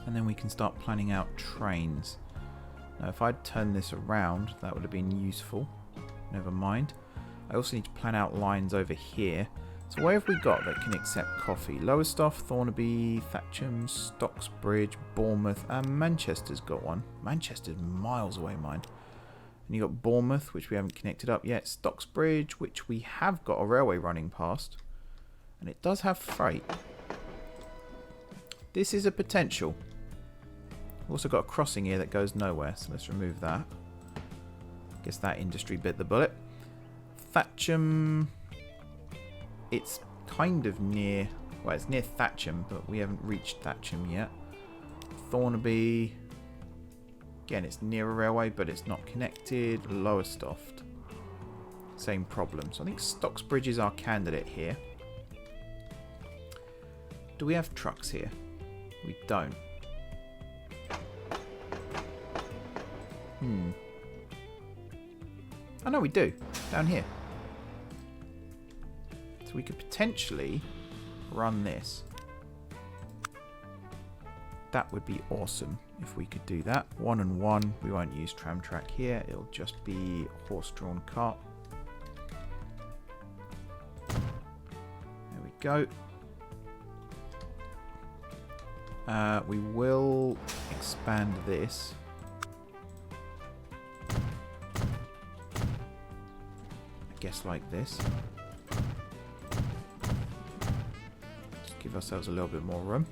And then we can start planning out trains. Now if I'd turned this around, that would have been useful. Never mind. I also need to plan out lines over here. So where have we got that can accept coffee? Lowestoft, Thornaby, Thatcham, Stocksbridge, Bournemouth, and Manchester's got one. Manchester's miles away, mind. And you got Bournemouth, which we haven't connected up yet. Stocksbridge, which we have got a railway running past. And it does have freight. This is a potential. We've also got a crossing here that goes nowhere, so let's remove that. Guess that industry bit the bullet. Thatcham. It's kind of near, well, it's near Thatcham, but we haven't reached Thatcham yet. Thornaby, again, it's near a railway, but it's not connected. Lowestoft, same problem. So I think Stocksbridge is our candidate here. Do we have trucks here? We don't. Oh no, we do. Down here. So we could potentially run this. That would be awesome if we could do that. 1 and 1. We won't use tram track here. It'll just be horse-drawn cart. There we go. We will expand this. I guess like this. Just give ourselves a little bit more room.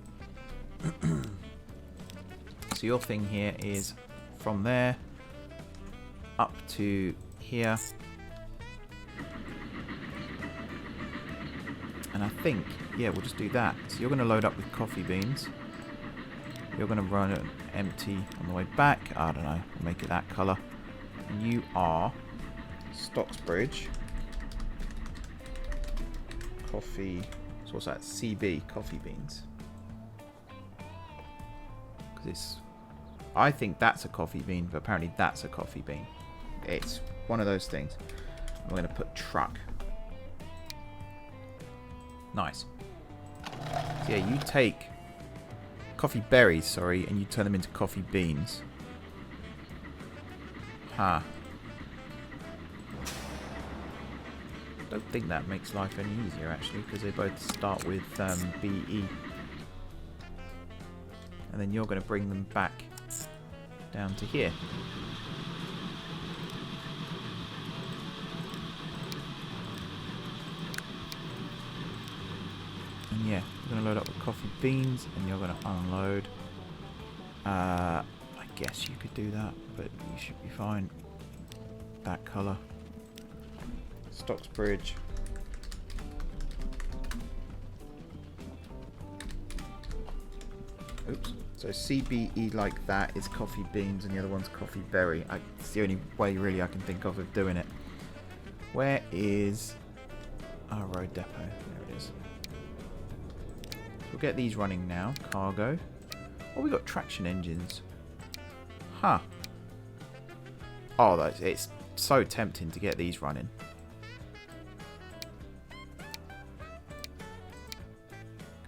So your thing here is from there up to here. And I think, yeah, we'll just do that. So you're going to load up with coffee beans. You're going to run it empty on the way back. I don't know. We'll make it that colour. And you are Stocksbridge. Coffee. So what's that? CB. Coffee beans. Because it's... I think that's a coffee bean, but apparently that's a coffee bean. It's one of those things. I'm going to put truck. Nice. So yeah, you take coffee berries, sorry, and you turn them into coffee beans. Huh. Don't think that makes life any easier, actually, because they both start with BE. And then you're going to bring them back down to here. And yeah, you're going to load up with coffee beans and you're going to unload. I guess you could do that, but you should be fine. That colour. Stocksbridge. Oops. So CBE like that is coffee beans and the other one's coffee berry. It's the only way really I can think of doing it. Where is our road depot? There it is. We'll get these running now. Cargo. Oh, we got traction engines. Huh. Oh, it's so tempting to get these running.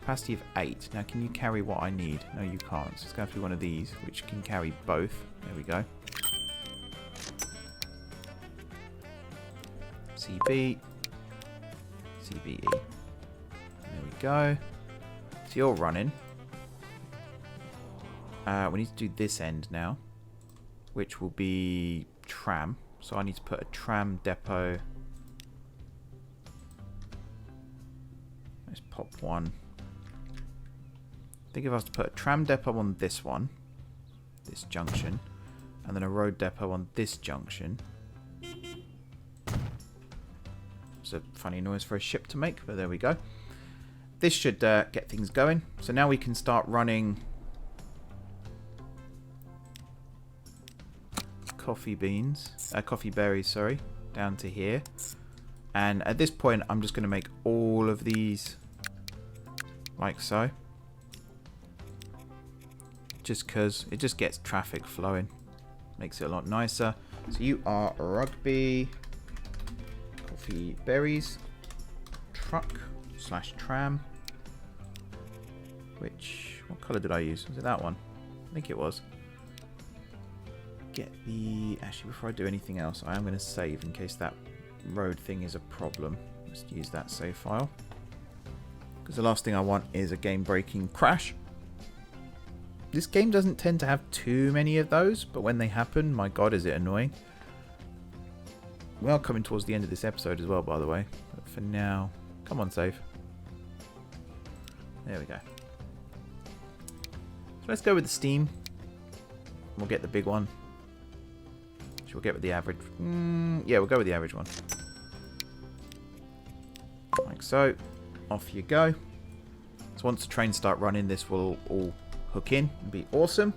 Capacity of 8. Now, can you carry what I need? No, you can't. So it's going to have to be one of these, which can carry both. There we go. CB. CBE. There we go. So you're running. We need to do this end now, which will be tram. So I need to put a tram depot. Let's pop one. I think if I was to put a tram depot on this one, this junction, and then a road depot on this junction. It's a funny noise for a ship to make, but there we go. This should get things going. So now we can start running coffee berries, sorry, down to here. And at this point, I'm just going to make all of these like so. Just because it just gets traffic flowing. Makes it a lot nicer. So you are Rugby, coffee berries, truck / tram. What colour did I use? Was it that one? I think it was. Actually, before I do anything else, I am going to save in case that road thing is a problem. Let's use that save file. Because the last thing I want is a game-breaking crash. This game doesn't tend to have too many of those, but when they happen, my god, is it annoying. We are coming towards the end of this episode as well, by the way. But for now, come on, save. There we go. So let's go with the steam. We'll get the big one. Should we get with the average? Yeah, we'll go with the average one. Like so. Off you go. So once the trains start running, this will all hook in and be awesome.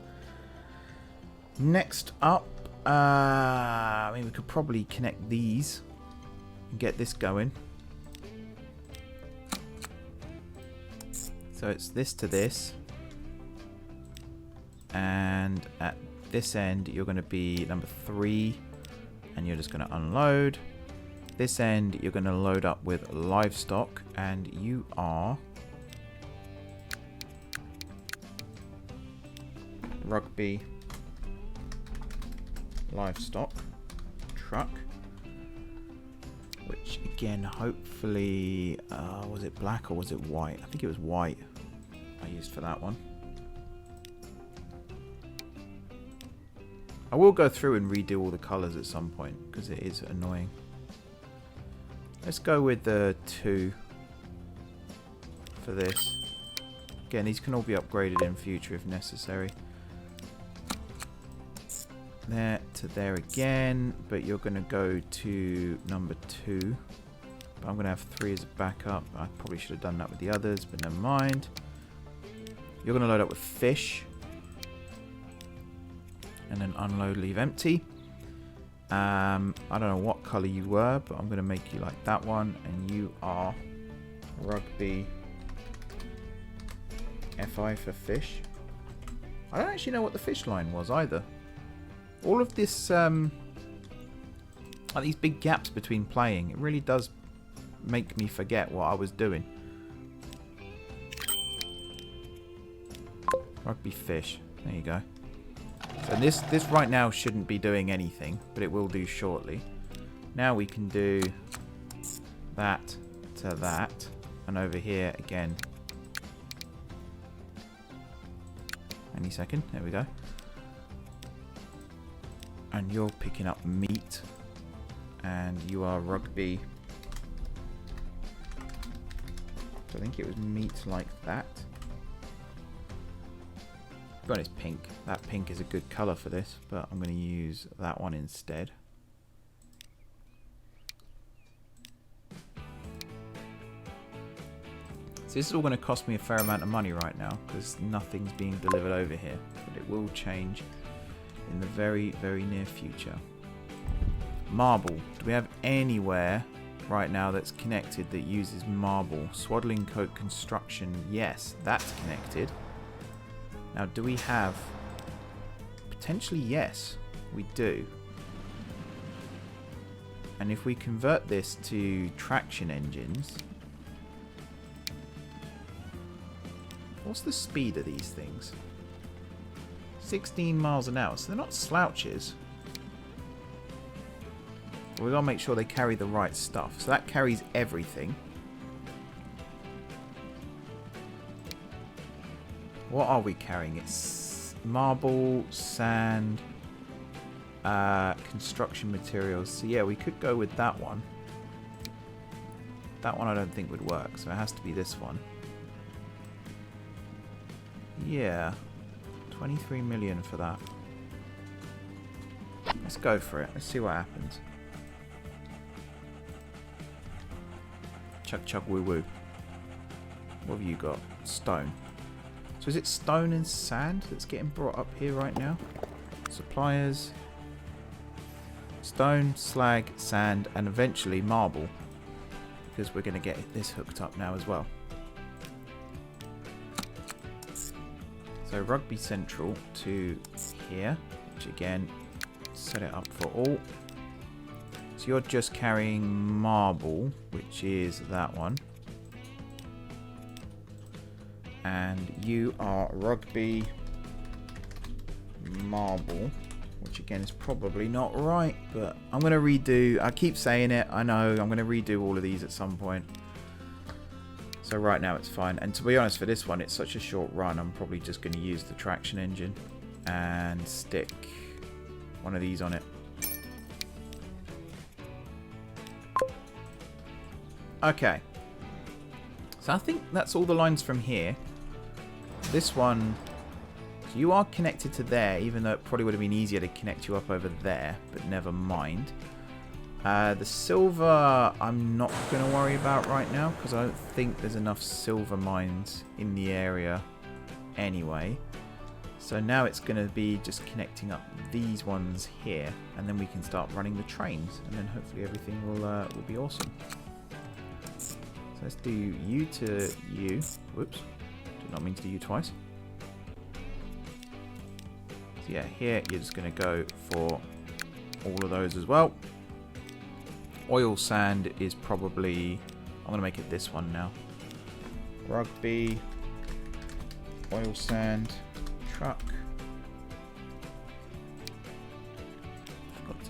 Next up, I mean, we could probably connect these and get this going. So it's this to this. And at this end, you're going to be number 3. And you're just going to unload. This end, you're going to load up with livestock. And you are... Rugby livestock truck, which again, hopefully, was it black or was it white? I think it was white I used for that one. I will go through and redo all the colours at some point because it is annoying. Let's go with the 2 for this. Again, these can all be upgraded in future if necessary. There to there again, but you're going to go to number 2. But I'm going to have 3 as a backup. I probably should have done that with the others, but never mind. You're going to load up with fish. And then unload, leave empty. I don't know what colour you were, but I'm going to make you like that one. And you are Rugby FI for fish. I don't actually know what the fish line was either. All of this, like these big gaps between playing, it really does make me forget what I was doing. Rugby fish. There you go. So this right now shouldn't be doing anything, but it will do shortly. Now we can do that to that, and over here again. Any second, there we go. And you're picking up meat, and you are Rugby. So I think it was meat like that. But it's pink. That pink is a good colour for this, but I'm going to use that one instead. So this is all going to cost me a fair amount of money right now, because nothing's being delivered over here. But it will change in the very, very near future. Marble. Do we have anywhere right now that's connected that uses marble? Swaddling Coat Construction. Yes, that's connected. Now, do we have... Potentially, yes, we do. And if we convert this to traction engines... What's the speed of these things? 16 miles an hour, so they're not slouches. We've got to make sure they carry the right stuff. So that carries everything. What are we carrying? It's marble, sand, construction materials. So yeah, we could go with that one. That one I don't think would work, so it has to be this one. Yeah, 23 million for that. Let's go for it. Let's see what happens. Chug chug woo woo. What have you got? Stone. So is it stone and sand that's getting brought up here right now? Suppliers. Stone, slag, sand, and eventually marble. Because we're going to get this hooked up now as well. So Rugby Central to here, which again, set it up for all. So you're just carrying marble, which is that one. And you are Rugby Marble, which again is probably not right, but I'm going to redo, I keep saying it, I know, I'm going to redo all of these at some point. So right now it's fine. And to be honest, for this one, it's such a short run, I'm probably just going to use the traction engine and stick one of these on it. Okay. So I think that's all the lines from here. This one, so you are connected to there, even though it probably would have been easier to connect you up over there, but never mind. The silver, I'm not going to worry about right now, because I don't think there's enough silver mines in the area anyway. So now it's going to be just connecting up these ones here, and then we can start running the trains, and then hopefully everything will be awesome. So let's do you to you. Whoops, did not mean to do you twice. So yeah, here you're just going to go for all of those as well. Oil sand is probably... I'm going to make it this one now. Rugby, oil sand, truck,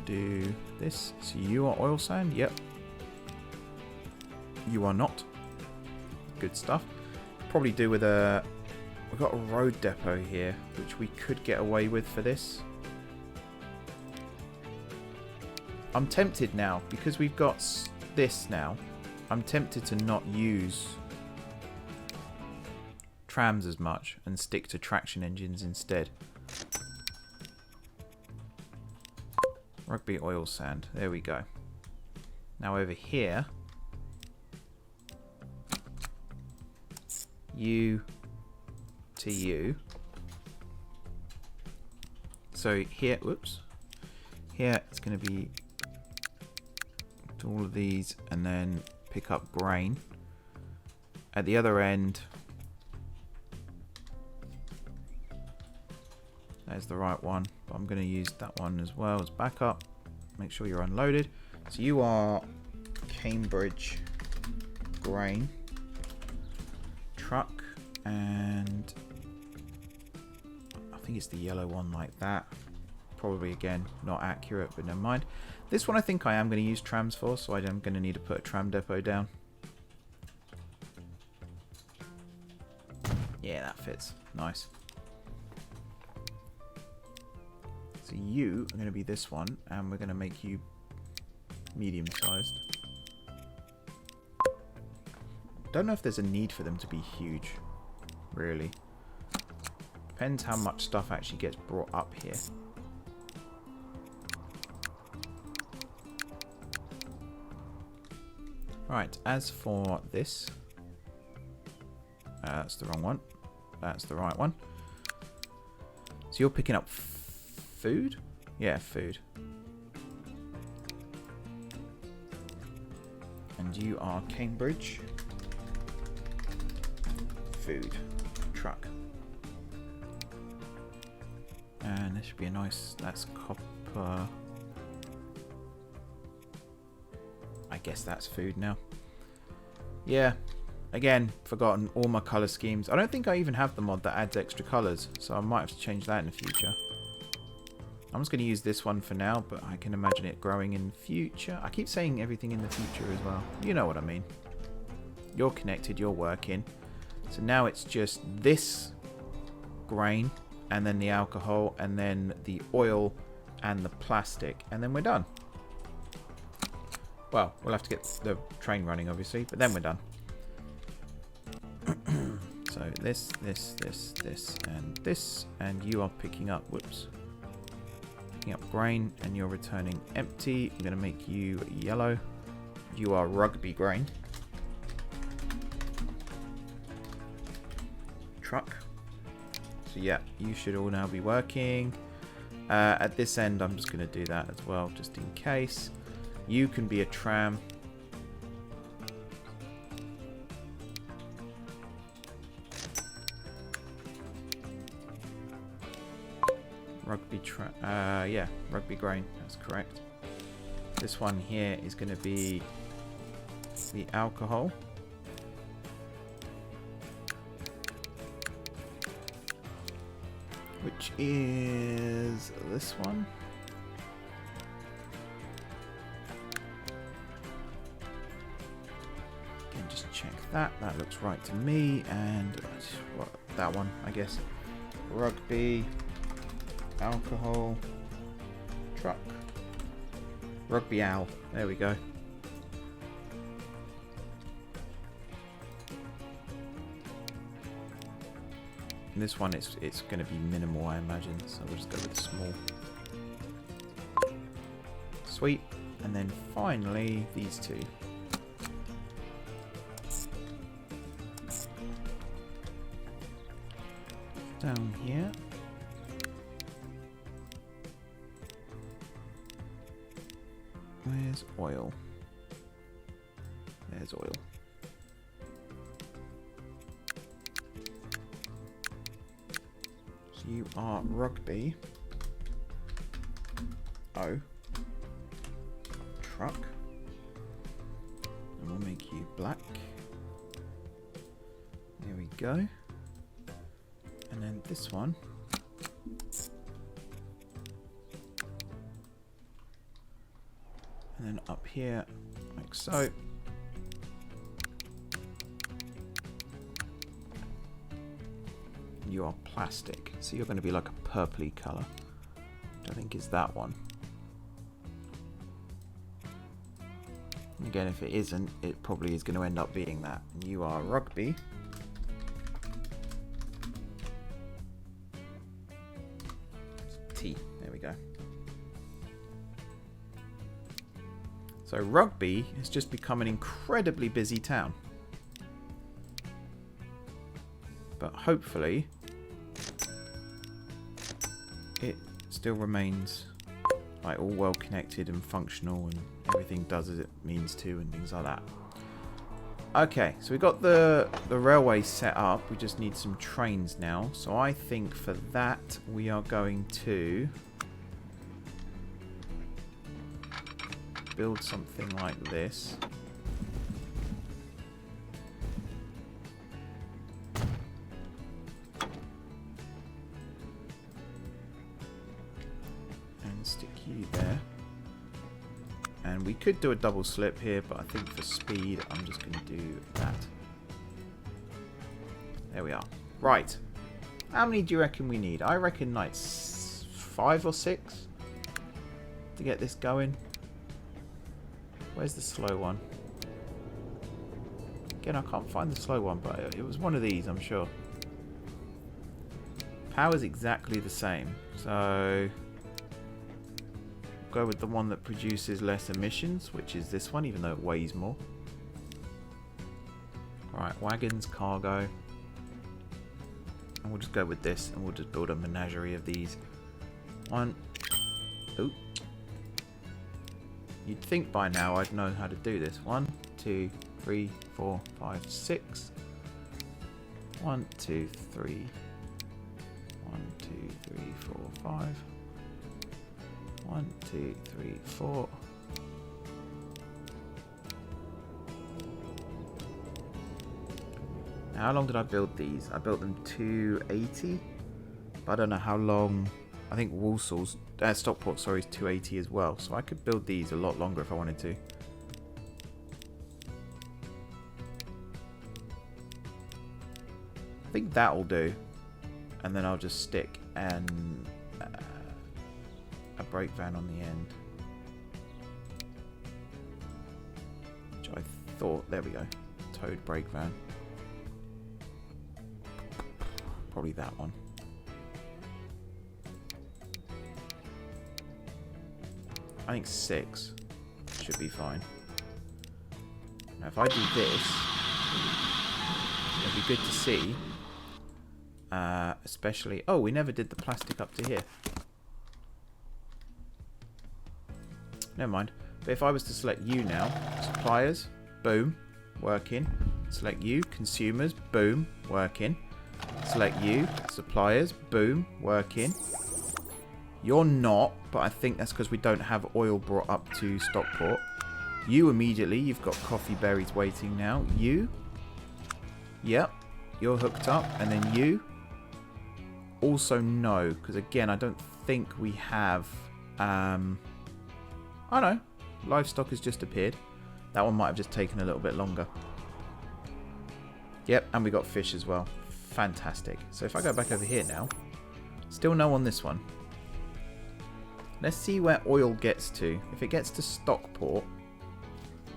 do this. So you are oil sand? Yep. You are not. Good stuff. Probably do with a... We've got a road depot here, which we could get away with for this. I'm tempted now, because we've got this now, I'm tempted to not use trams as much and stick to traction engines instead. Rugby oil sand. There we go. Now over here, you to you. So here, whoops. Here it's going to be to all of these and then pick up grain. At the other end, there's the right one, but I'm going to use that one as well as backup. Make sure you're unloaded. So you are Cambridge grain truck, and I think it's the yellow one like that. Probably again not accurate, but never mind. This one I think I am going to use trams for, so I am going to need to put a tram depot down. Yeah, that fits. Nice. So you are going to be this one, and we're going to make you medium-sized. Don't know if there's a need for them to be huge, really. Depends how much stuff actually gets brought up here. Right, as for this, that's the wrong one. That's the right one. So you're picking up food? Yeah, food. And you are Cambridge. Food. Truck. And this should be a nice... That's copper. I guess that's food now. Yeah. Again, forgotten all my colour schemes. I don't think I even have the mod that adds extra colours, so I might have to change that in the future. I'm just going to use this one for now, but I can imagine it growing in future. I keep saying everything in the future as well. You know what I mean. You're connected, you're working. So now it's just this grain, and then the alcohol, and then the oil, and the plastic, and then we're done. Well, we'll have to get the train running, obviously, but then we're done. So this, and you are picking up, whoops. Picking up grain, and you're returning empty. I'm going to make you yellow. You are rugby grain. Truck. So yeah, you should all now be working. At this end, I'm just going to do that as well, just in case. You can be a tram. Rugby yeah, rugby grain, that's correct. This one here is going to be the alcohol. Which is this one. Again, just check that. That looks right to me. And what, that one, I guess. Rugby, alcohol, truck, rugby owl. There we go. And this one, it's going to be minimal, I imagine. So we'll just go with small. Sweet. And then finally, these two. Down here. Where's oil? There's oil. So you are rugby. Oh. Truck. And we'll make you black. There we go. And then this one. And then up here, like so. You are plastic, so you're going to be like a purpley colour. Which I think is that one. Again, if it isn't, it probably is going to end up being that. And you are Rugby. T. There we go. So Rugby has just become an incredibly busy town. But hopefully it still remains like all well connected and functional and everything does as it means to and things like that. Okay, so we got the railway set up. We just need some trains now. So I think for that we are going to build something like this. And stick you there. And we could do a double slip here, but I think for speed, I'm just going to do that. There we are. Right. How many do you reckon we need? I reckon like 5 or 6 to get this going. Where's the slow one? Again, I can't find the slow one, but it was one of these, I'm sure. Power's exactly the same. So go with the one that produces less emissions, which is this one, even though it weighs more. Alright, wagons, cargo. And we'll just go with this, and we'll just build a menagerie of these. One. Ooh. You'd think by now I'd know how to do this. 1, 2, 3, 4, 5, 6. 1, 2, 3. 1, 2, 3, 4, 5. 1, 2, 3, 4. Now, how long did I build these? I built them 280. But I don't know how long. I think Walsall's Stockport, sorry, is 280 as well. So I could build these a lot longer if I wanted to. I think that'll do. And then I'll just stick and a brake van on the end. Which I thought, there we go. Towed brake van. Probably that one. I think 6 should be fine. Now if I do this, it'll be good to see. Especially... Oh, we never did the plastic up to here. Never mind. But if I was to select you now, suppliers, boom, working. Select you, consumers, boom, working. Select you, suppliers, boom, working. You're not, but I think that's because we don't have oil brought up to Stockport. You immediately, you've got coffee berries waiting now. You, yep, you're hooked up. And then you, also no, because again, I don't think we have, oh no, livestock has just appeared. That one might have just taken a little bit longer. Yep, and we got fish as well. Fantastic. So if I go back over here now, still no on this one. Let's see where oil gets to. If it gets to Stockport,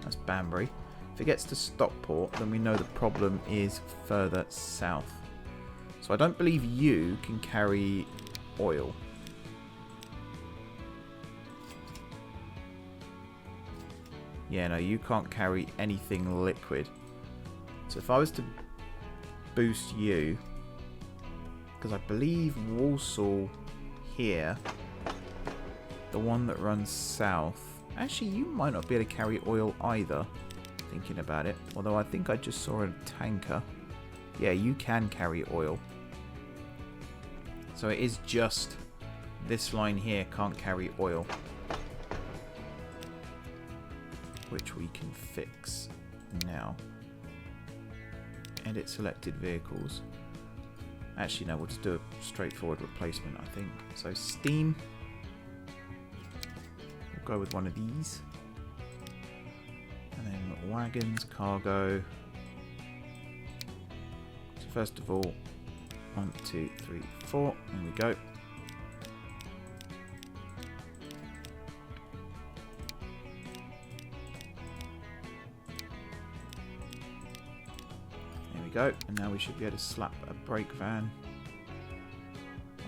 that's Banbury. If it gets to Stockport, then we know the problem is further south. So I don't believe you can carry oil. Yeah, no, you can't carry anything liquid. So if I was to boost you, because I believe Walsall here, the one that runs south, actually you might not be able to carry oil either, thinking about it, although I think I just saw a tanker. Yeah, you can carry oil. So it is just this line here can't carry oil, which we can fix now. Edit selected vehicles. Actually no, we'll just do a straightforward replacement, I think. So steam, we'll go with one of these. And then wagons, cargo. So first of all, 1, 2, 3, 4. There we go. There we go. And now we should be able to slap a brake van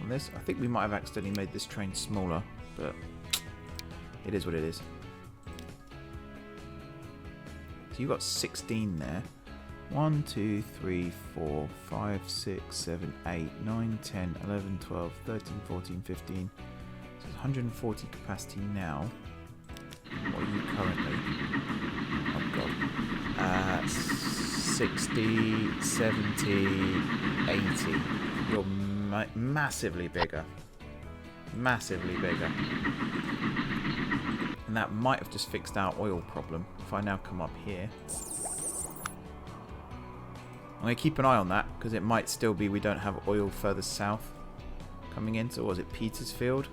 on this. I think we might have accidentally made this train smaller, but it is what it is. So you've got 16 there. 1, 2, 3, 4, 5, 6, 7, 8, 9, 10, 11, 12, 13, 14, 15. So it's 140 capacity now. What are you currently? Oh god. 60, 70, 80. You're massively bigger. Massively bigger. And that might have just fixed our oil problem. If I now come up here. I'm going to keep an eye on that, because it might still be we don't have oil further south coming in. So was it Petersfield?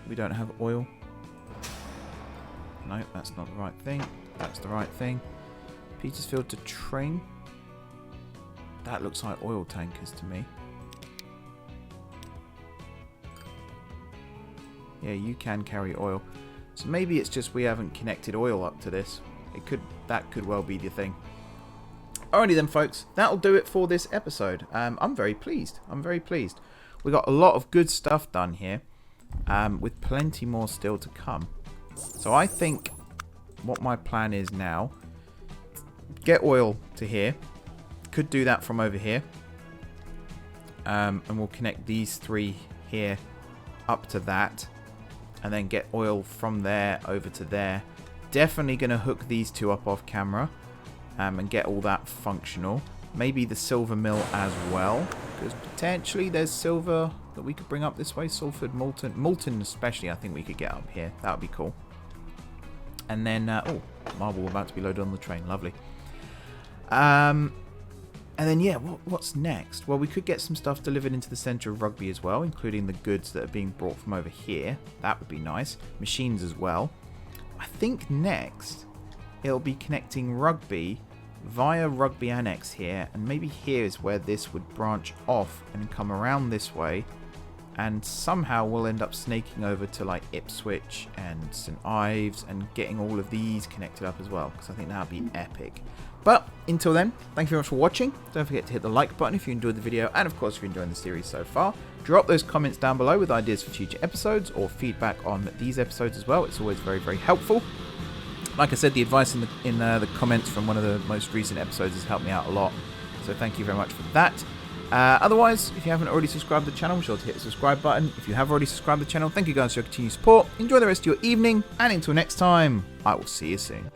We don't have oil. No, that's not the right thing. That's the right thing. Petersfield to train. That looks like oil tankers to me. Yeah, you can carry oil. So maybe it's just we haven't connected oil up to this. That could well be the thing. Alrighty then, folks, that'll do it for this episode. I'm very pleased. I'm very pleased. We got a lot of good stuff done here, with plenty more still to come. So I think what my plan is now, get oil to here. Could do that from over here. And we'll connect these 3 here up to that. And then get oil from there over to there. Definitely going to hook these 2 up off camera. And get all that functional. Maybe the silver mill as well, because potentially there's silver that we could bring up this way. Salford, Moulton especially, I think we could get up here. That would be cool. And then, oh, marble about to be loaded on the train. Lovely. And then, yeah, what's next? Well, we could get some stuff delivered into the centre of Rugby as well, including the goods that are being brought from over here. That would be nice. Machines as well. I think next it'll be connecting Rugby via Rugby Annex here, and maybe here is where this would branch off and come around this way, and somehow we'll end up snaking over to like Ipswich and St Ives and getting all of these connected up as well, because I think that would be epic. But until then, thank you very much for watching. Don't forget to hit the like button if you enjoyed the video, and of course if you're enjoying the series so far. Drop those comments down below with ideas for future episodes or feedback on these episodes as well. It's always very, very helpful. Like I said, the advice in the comments from one of the most recent episodes has helped me out a lot. So thank you very much for that. Otherwise, if you haven't already subscribed to the channel, be sure to hit the subscribe button. If you have already subscribed to the channel, thank you guys for your continued support. Enjoy the rest of your evening, and until next time, I will see you soon.